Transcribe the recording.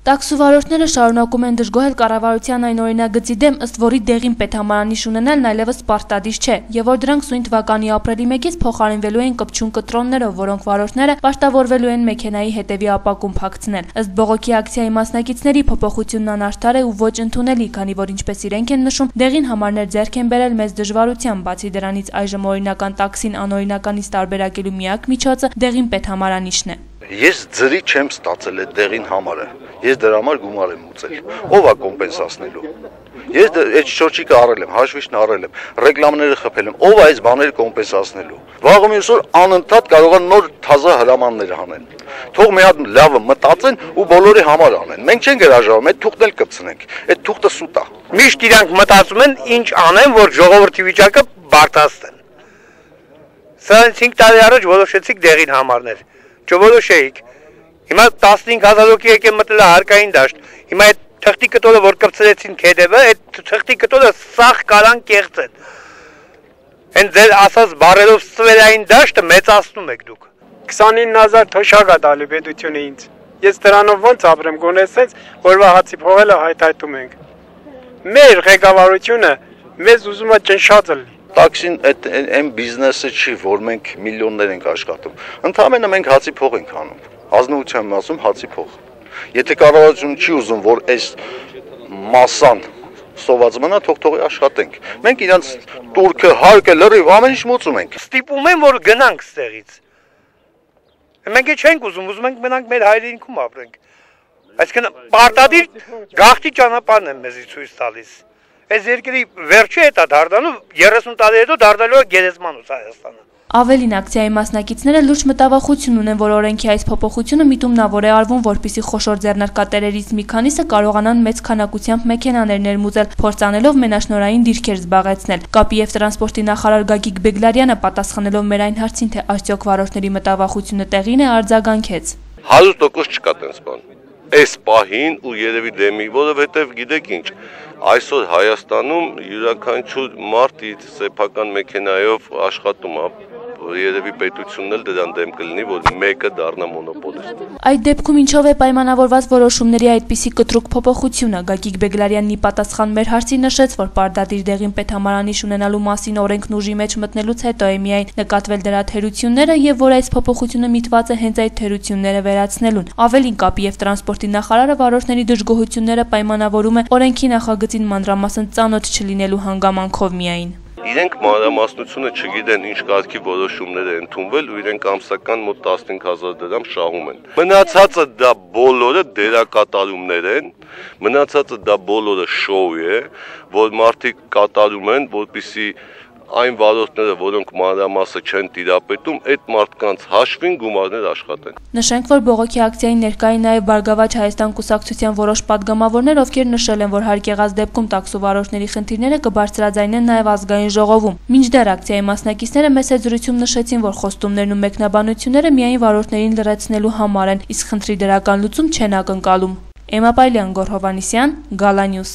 Տաքսուվարորդները շարունակում են դժգոհել կառավարության այն օրինագծի դեմ, ըստ որի դեղին պետհամարանիշ ունենալն այլևս պարտադիր չէ, եւ որ դրանք սույն թվականի ապրիլի 1-ից փոխարինվելու են կպչուն կտրոններով, որոնք վարորդները պարտավորվելու են մեքենայի հետևի ապակում փակցնել։ Ըստ բողոքի ակցիայի մասնակիցների փոփոխությունն անարդար է ու ոչ ընդունելի, քանի որ ինչպես իրենք են նշում, դեղին համարներ ձեռք են բերել մեծ դժվարությամբ, բացի դրանից այժմ օրինական տաքսին անօրինականից տարբերակելու միակ միջոցը դեղին պետհամարանիշն է։ Ես ձրի չեմ ստացել այդ դեղին համարը, ես դրա համար գումար եմ ուծել, ով է կոմպենսացնելու, ես այդ շրջիկը առել եմ, հաշվիչն առել եմ, ռեկլամները խփել եմ, ով է այս բաները կոմպենսացնելու, վաղը մյուս օր անընդհատ կարող են նոր թազա հրամաններ հանեն, թող մի հատ լավը մտածեն ու բոլորի համար անեն, մենք չենք հրաժարվում, այդ թուղթն էլ կպցնենք, այդ թուղթը սուտ է։ Միշտ իրանք մտածում են ինչ անեն, որ ժողովրդի վիճակը բարդացնեն։ Սրանց 5 տարի առաջ որոշեցիք դեղին համարներ։ Չորոշեիք, հիմա 15,000 հոգի եկեն մտել հարկային դաշտ, հիմա այդ թղթի կտորը, որ կպցրեցին քեդևը, այդ թղթի կտորը սաղ կարան կեղծեն, են ձեր ասած բարերով սվերային դաշտը մեծացնում եք դուք։ 29,000 թոշակ է տալի պետությունը ինձ, ես դրանով ոնց ապրեմ, գոնեսենց, որվա հացի փողելը հայթայթում ենք, մեր ղեկավարությունը մեզ ուզում է ճնշածը լինի։ Տաքսին այն բիզնեսը չի, որ մենք միլիոններ ենք աշխատում, ընդհանրապես մենք հացի փող ենք անում, ազնվությամբ ասում հացի փող։ Եթե կառավարությունը չի ուզում, որ այս մասան սոված մնա, թող աշխատենք։ Մենք իրանց տուրքը, հարկը, լրիվ ամեն ինչ մոծում ենք։ Ստիպում են, որ գնանք ստեղից։ Մենք չենք ուզում ենք մնանք մեր հայրենիքում ապրենք։ Այսինքն պարտադիր գաղթի ճանապարհն է մեզի ցույց տալիս։ Այս երկրի վերջը է դառնալու 30 տարի հետո դառնալու է գերեզմանոց Հայաստանը։ Ավելին ակցիայի մասնակիցները լուրջ մտավախություն ունեն, որ օրենքի այս փոփոխությունը միտումնավոր է արվում, որպեսզի խոշոր ձեռնարկատերերից մի քանիսը կարողանան մեծ քանակությամբ մեքենաներ ներմուծել, փորձանելով մենաշնորհային դիրքեր զբաղեցնել։ Կապի եւ տրանսպորտի նախարար Գագիկ Բեգլարյանը պատասխանելով մեր այն հարցին, թե արդյոք վարորդների մտավախությունը տեղին է, արձագանքեց։ 100% չկա տենց բան։ Այս պահին ու երևի դեմի, որովհետև գիտեք ինչ, այսօր Հայաստանում յուրաքանչյուր մարդ իր սեփական մեքենայով աշխատում է, երևի պետությունն էլ դրան դեմ կլինի, որ մեկը դառնա մոնոպոլիստ։ Այդ դեպքում ինչով է պայմանավորված որոշումների այդպիսի կտրուկ փոփոխությունը, Գագիկ Բեգլարյանն ի պատասխան մեր հարցի նշեց, որ պարտադիր դեղին պետհամարանիշ ունենալու մասին օրենքն ուժի մեջ մտնելուց հետո է միայն նկատվել դրա թերությունները եւ որ այս փոփոխությունը միտված է հենց այդ թերությունները վերացնելուն։ Ավելին Կապի եւ տրանսպորտի նախարարը վարորդների դժգոհությունները պայմանավորում է օրենքի նախագծին մանրամասն ծանոթ չլինելու հանգամանքով միայն։ Իրենք մանրամասնությունը չգիտեն ինչ կարգի որոշումներ են ընդունվել ու իրենք ամսական մոտ 15,000 դրամ շահում են։ Մնացածը դա բոլորը դերակատարումներ են, մնացածը դա բոլորը շոու է, որ մարդիկ կատարում են, որպեսզի այն վարորդները, որոնք մանրամասը չեն տիրապետում, այդ մարդկանց հաշվին գումարներ աշխատեն։ Նշենք, որ բողոքի ակցիային ներկա էին նաև Բարգավաճ Հայաստան կուսակցության որոշ պատգամավորներ, ովքեր նշել են, որ հարկ եղած դեպքում տաքսուվարորդների խնդիրները կբարձրաձայնեն նաև ազգային ժողովում։ Մինչդեռ ակցիայի մասնակիցները մեծ զրույցում նշեցին, որ խոստումներն ու մեկնաբանությունները միայն վարորդներին լրացնելու համար են, իսկ խնդրի դրական լուծում չեն ակնկալում։ Էմապայլյան, Գոռ Հովհաննիսյան, Գալա Նյուս։